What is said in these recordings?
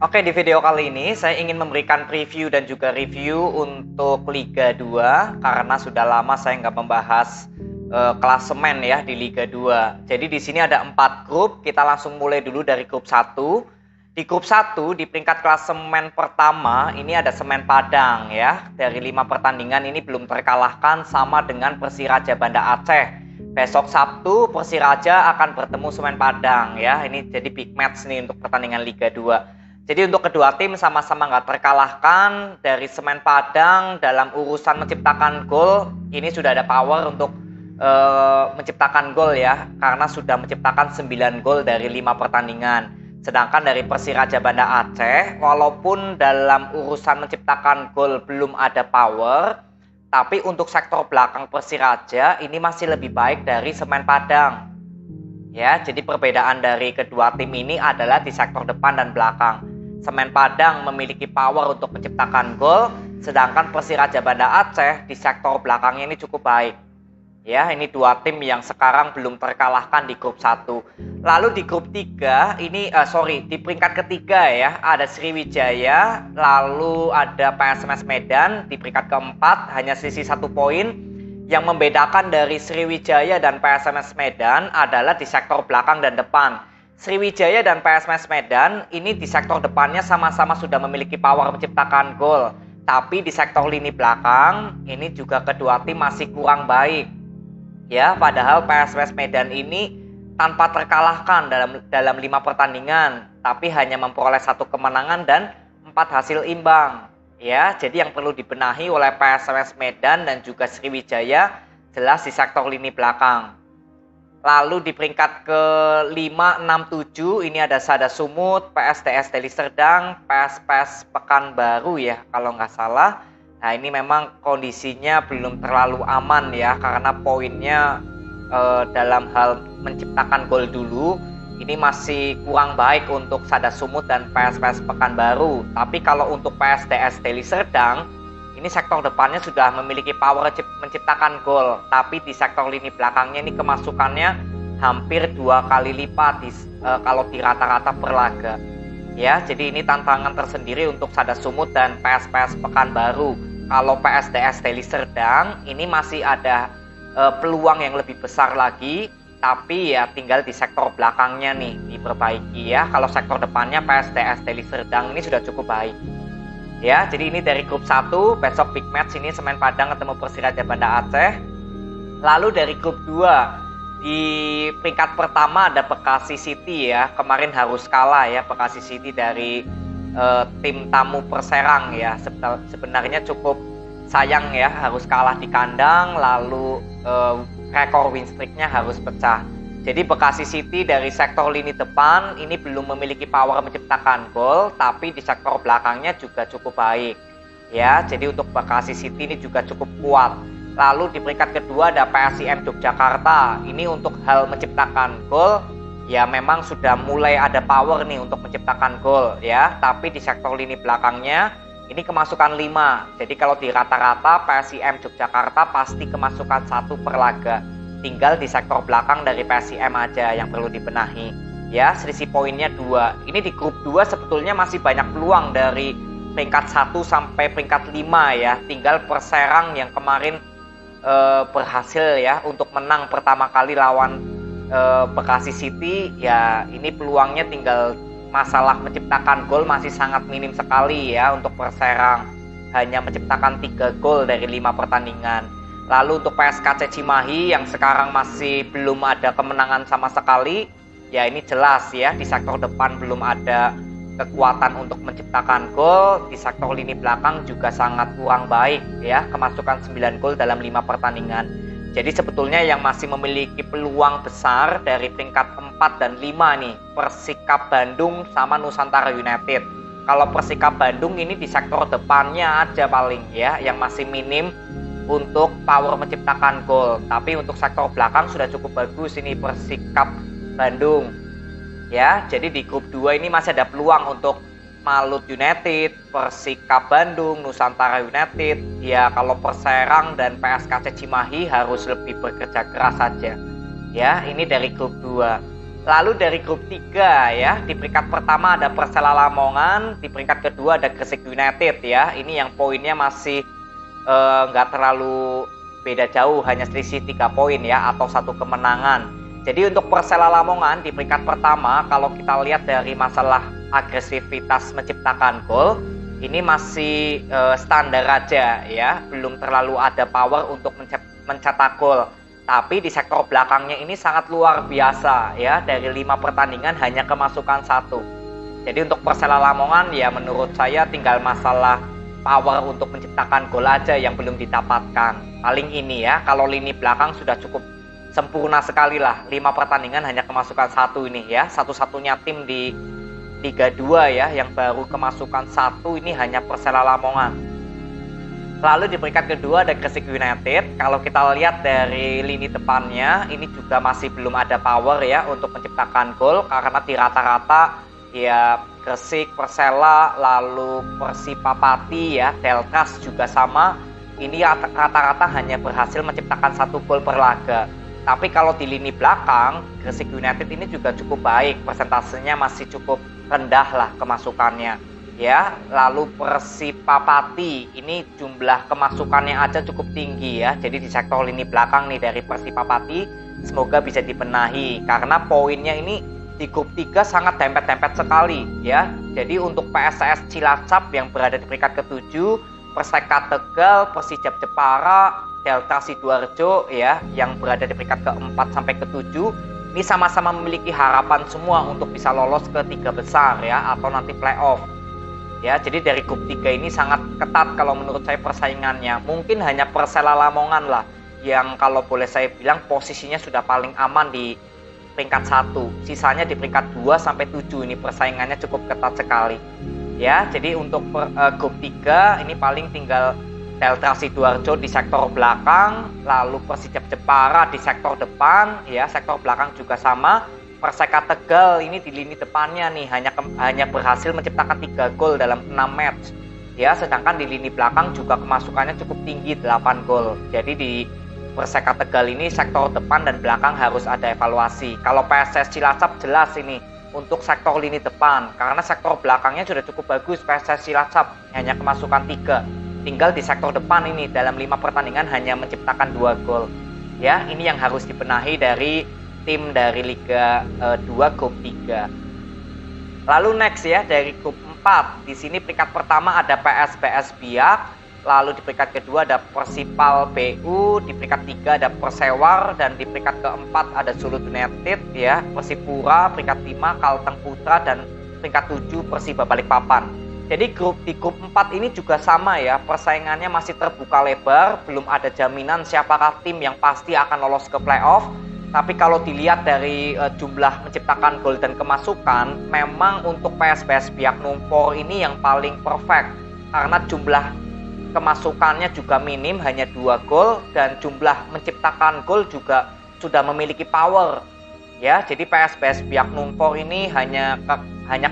Oke, di video kali ini saya ingin memberikan preview dan juga review untuk Liga 2 karena sudah lama saya nggak membahas klasemen ya di Liga 2. Jadi di sini ada 4 grup, kita langsung mulai dulu dari grup 1. Di grup 1 di peringkat klasemen pertama ini ada Semen Padang ya. Dari 5 pertandingan ini belum terkalahkan sama dengan Persiraja Banda Aceh. Besok Sabtu Persiraja akan bertemu Semen Padang ya. Ini jadi big match nih untuk pertandingan Liga 2. Jadi untuk kedua tim sama-sama nggak terkalahkan. Dari Semen Padang dalam urusan menciptakan gol ini sudah ada power untuk menciptakan gol ya, karena sudah menciptakan 9 gol dari 5 pertandingan. Sedangkan dari Persiraja Banda Aceh walaupun dalam urusan menciptakan gol belum ada power, tapi untuk sektor belakang Persiraja ini masih lebih baik dari Semen Padang. Ya, jadi perbedaan dari kedua tim ini adalah di sektor depan dan belakang. Semen Padang memiliki power untuk menciptakan gol, sedangkan Persiraja Banda Aceh di sektor belakangnya ini cukup baik. Ya, ini dua tim yang sekarang belum terkalahkan di grup 1. Lalu di grup 3, di peringkat ketiga ya, ada Sriwijaya, lalu ada PSMS Medan di peringkat keempat, hanya selisih 1 poin. Yang membedakan dari Sriwijaya dan PSMS Medan adalah di sektor belakang dan depan. Sriwijaya dan PSMS Medan ini di sektor depannya sama-sama sudah memiliki power menciptakan gol. Tapi di sektor lini belakang ini juga kedua tim masih kurang baik. Ya, padahal PSMS Medan ini tanpa terkalahkan dalam 5 pertandingan, tapi hanya memperoleh 1 kemenangan dan 4 hasil imbang. Ya, jadi yang perlu dibenahi oleh PSMS Medan dan juga Sriwijaya jelas di sektor lini belakang. Lalu di peringkat ke-5, 6, 7 ini ada Sada Sumut, PSDS Deli Serdang, PSPS Pekanbaru ya kalau nggak salah. Nah ini memang kondisinya belum terlalu aman ya, karena poinnya dalam hal menciptakan gol dulu ini masih kurang baik untuk Sada Sumut dan PSPS Pekanbaru. Tapi kalau untuk PSDS Deli Serdang ini sektor depannya sudah memiliki power menciptakan gol, tapi di sektor lini belakangnya ini kemasukannya hampir 2 kali lipat kalau di rata-rata per laga. Ya, jadi ini tantangan tersendiri untuk Sada Sumut dan PSPS Pekanbaru. Kalau PSDS Deli Serdang ini masih ada peluang yang lebih besar lagi, tapi ya tinggal di sektor belakangnya nih diperbaiki ya. Kalau sektor depannya PSDS Deli Serdang ini sudah cukup baik. Ya, jadi ini dari grup 1, besok big match ini Semen Padang ketemu Persiraja Banda Aceh. Lalu dari grup 2, di peringkat pertama ada Bekasi City ya. Kemarin harus kalah ya Bekasi City dari tim tamu Perserang ya. Sebenarnya cukup sayang ya harus kalah di kandang, lalu rekor win streaknya harus pecah. Jadi Bekasi City dari sektor lini depan ini belum memiliki power menciptakan gol, tapi di sektor belakangnya juga cukup baik. Ya, jadi untuk Bekasi City ini juga cukup kuat. Lalu di peringkat kedua ada PSIM Yogyakarta. Ini untuk hal menciptakan gol ya memang sudah mulai ada power nih untuk menciptakan gol ya, tapi di sektor lini belakangnya ini kemasukan 5. Jadi kalau di rata-rata PSIM Yogyakarta pasti kemasukan 1 per laga. Tinggal di sektor belakang dari PSIM aja yang perlu dibenahi. Ya, selisih poinnya 2. Ini di grup 2 sebetulnya masih banyak peluang dari peringkat 1 sampai peringkat 5 ya. Tinggal Perserang yang kemarin berhasil ya untuk menang pertama kali lawan Bekasi City ya, ini peluangnya tinggal masalah menciptakan gol masih sangat minim sekali ya untuk Perserang, hanya menciptakan 3 gol dari 5 pertandingan. Lalu untuk PSKC Cimahi yang sekarang masih belum ada kemenangan sama sekali ya, ini jelas ya di sektor depan belum ada kekuatan untuk menciptakan gol, di sektor lini belakang juga sangat kurang baik ya, kemasukan 9 gol dalam 5 pertandingan. Jadi sebetulnya yang masih memiliki peluang besar dari peringkat 4 dan 5 nih, Persikap Bandung sama Nusantara United. Kalau Persikap Bandung ini di sektor depannya aja paling ya, yang masih minim untuk power menciptakan gol. Tapi untuk sektor belakang sudah cukup bagus ini Persikap Bandung. Ya, jadi di grup 2 ini masih ada peluang untuk Malut United, Persikap Bandung, Nusantara United. Ya, kalau Perserang dan PSKC Cimahi harus lebih bekerja keras saja. Ya, ini dari grup 2. Lalu dari grup 3 ya, di peringkat pertama ada Persela Lamongan, di peringkat kedua ada Gresik United ya. Ini yang poinnya masih nggak terlalu beda jauh, hanya selisih 3 poin ya, atau 1 kemenangan. Jadi untuk Persela Lamongan di peringkat pertama, kalau kita lihat dari masalah agresivitas menciptakan gol, ini masih standar aja ya, belum terlalu ada power untuk mencetak gol. Tapi di sektor belakangnya ini sangat luar biasa ya, dari 5 pertandingan hanya kemasukan 1. Jadi untuk Persela Lamongan ya menurut saya tinggal masalah power untuk menciptakan gol aja yang belum didapatkan. Paling ini ya, kalau lini belakang sudah cukup sempurna sekali lah. 5 pertandingan hanya kemasukan 1 ini ya. Satu-satunya tim di Liga 2 ya yang baru kemasukan 1 ini hanya Persela Lamongan. Lalu di peringkat kedua ada Gresik United. Kalau kita lihat dari lini depannya, ini juga masih belum ada power ya untuk menciptakan gol, karena di rata-rata ya Gresik, Persela, lalu Persipapati ya, Deltras juga sama. Ini rata-rata hanya berhasil menciptakan 1 gol per laga. Tapi kalau di lini belakang, Gresik United ini juga cukup baik, persentasenya masih cukup rendah lah kemasukannya. Ya, lalu Persipapati ini jumlah kemasukannya aja cukup tinggi ya. Jadi di sektor lini belakang nih dari Persipapati semoga bisa dibenahi, karena poinnya ini di grup 3 sangat dempet-dempet sekali ya. Jadi untuk PSS Cilacap yang berada di peringkat ke-7, Perseka Tegal, Persijap Jepara, Delta Sidoarjo ya yang berada di peringkat ke-4 sampai ke-7, ini sama-sama memiliki harapan semua untuk bisa lolos ke 3 besar ya, atau nanti playoff. Ya, jadi dari grup 3 ini sangat ketat kalau menurut saya persaingannya. Mungkin hanya Persela Lamongan lah yang kalau boleh saya bilang posisinya sudah paling aman di peringkat 1. Sisanya di peringkat 2 sampai 7 ini persaingannya cukup ketat sekali. Ya, jadi untuk grup 3 ini paling tinggal Delta Sidoarjo di sektor belakang, lalu Persijap Jepara di sektor depan, ya sektor belakang juga sama. Perseka Tegal ini di lini depannya nih hanya berhasil menciptakan 3 gol dalam 6 match. Ya, sedangkan di lini belakang juga kemasukannya cukup tinggi 8 gol. Jadi di Perseka Tegal ini sektor depan dan belakang harus ada evaluasi. Kalau PSS Cilacap jelas ini untuk sektor lini depan, karena sektor belakangnya sudah cukup bagus PSS Cilacap, hanya kemasukan 3. Tinggal di sektor depan ini dalam 5 pertandingan hanya menciptakan 2 gol. Ya, ini yang harus dibenahi dari tim dari Liga 2 grup 3. Lalu next ya dari grup 4. Di sini peringkat pertama ada PSBS Biak, lalu di peringkat kedua ada Persipal BU, di peringkat 3 ada Persewar, dan di peringkat keempat ada Sulut United ya, Persipura, peringkat 5 Kalteng Putra, dan peringkat 7 Persiba Balikpapan. Jadi di grup 4 ini juga sama ya, persaingannya masih terbuka lebar, belum ada jaminan siapakah tim yang pasti akan lolos ke playoff. Tapi kalau dilihat dari jumlah menciptakan gol dan kemasukan, memang untuk PSBS Biak Numfor ini yang paling perfect, karena jumlah kemasukannya juga minim, hanya 2 gol, dan jumlah menciptakan gol juga sudah memiliki power. Ya, jadi PSBS Biak Numfor ini hanya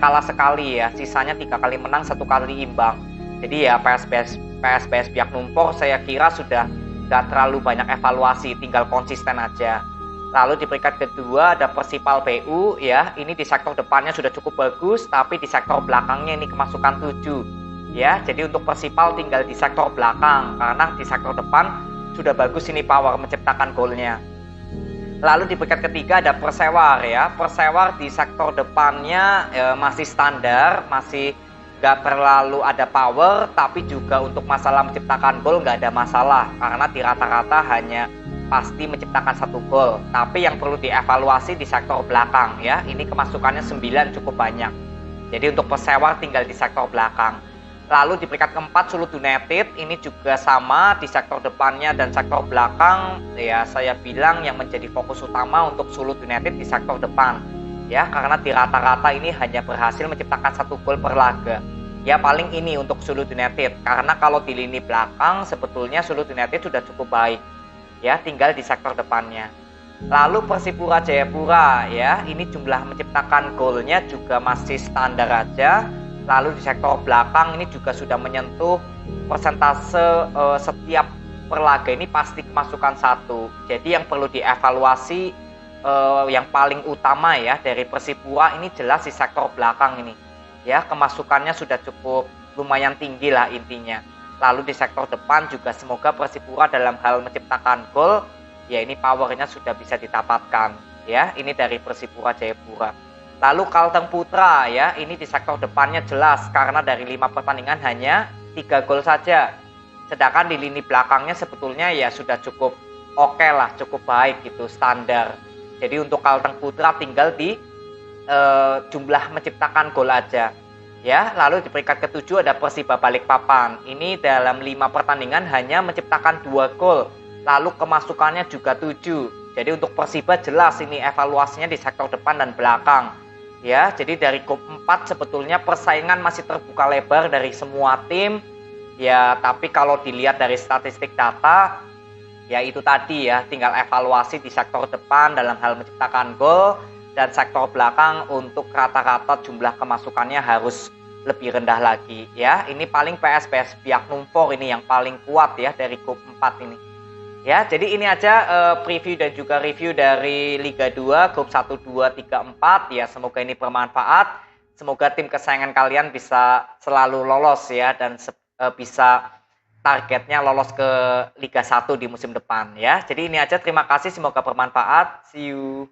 kalah sekali ya, sisanya 3 kali menang, 1 kali imbang. Jadi ya PSBS Biak Numfor saya kira sudah gak terlalu banyak evaluasi, tinggal konsisten aja. Lalu di peringkat kedua ada Persipal BU ya, ini di sektor depannya sudah cukup bagus, tapi di sektor belakangnya ini kemasukan 7 ya. Jadi untuk Persipal tinggal di sektor belakang, karena di sektor depan sudah bagus ini power menciptakan golnya. Lalu di peringkat ketiga ada Persewar ya, Persewar di sektor depannya masih standar, masih gak terlalu ada power, tapi juga untuk masalah menciptakan gol gak ada masalah, karena di rata-rata hanya pasti menciptakan 1 gol. Tapi yang perlu dievaluasi di sektor belakang ya, ini kemasukannya 9 cukup banyak. Jadi untuk Persewar tinggal di sektor belakang. Lalu di peringkat keempat Sulut United, ini juga sama di sektor depannya dan sektor belakang ya, saya bilang yang menjadi fokus utama untuk Sulut United di sektor depan ya, karena di rata-rata ini hanya berhasil menciptakan 1 gol per laga. Ya paling ini untuk Sulut United, karena kalau di lini belakang sebetulnya Sulut United sudah cukup baik. Ya, tinggal di sektor depannya. Lalu Persipura Jayapura ya, ini jumlah menciptakan golnya juga masih standar aja. Lalu di sektor belakang ini juga sudah menyentuh persentase setiap per laga ini pasti kemasukan 1. Jadi yang perlu dievaluasi yang paling utama ya dari Persipura ini jelas di sektor belakang ini. Ya, kemasukannya sudah cukup lumayan tinggi lah intinya. Lalu di sektor depan juga semoga Persipura dalam hal menciptakan gol, ya ini powernya sudah bisa didapatkan. Ya, ini dari Persipura Jayapura. Lalu Kalteng Putra ya, ini di sektor depannya jelas karena dari 5 pertandingan hanya 3 gol saja. Sedangkan di lini belakangnya sebetulnya ya sudah cukup oke lah, cukup baik gitu, standar. Jadi untuk Kalteng Putra tinggal di jumlah menciptakan gol aja. Ya, lalu di peringkat ke-7 ada Persiba Balikpapan. Ini dalam 5 pertandingan hanya menciptakan 2 gol. Lalu kemasukannya juga 7. Jadi untuk Persiba jelas ini evaluasinya di sektor depan dan belakang. Ya, jadi dari grup 4 sebetulnya persaingan masih terbuka lebar dari semua tim. Ya, tapi kalau dilihat dari statistik data, ya itu tadi ya, tinggal evaluasi di sektor depan dalam hal menciptakan gol dan sektor belakang untuk rata-rata jumlah kemasukannya harus lebih rendah lagi ya. Ini paling PSPS Biak Numfor ini yang paling kuat ya dari grup 4 ini. Ya, jadi ini aja preview dan juga review dari Liga 2 grup 1 2 3 4 ya. Semoga ini bermanfaat. Semoga tim kesayangan kalian bisa selalu lolos ya dan bisa targetnya lolos ke Liga 1 di musim depan ya. Jadi ini aja, terima kasih, semoga bermanfaat. See you.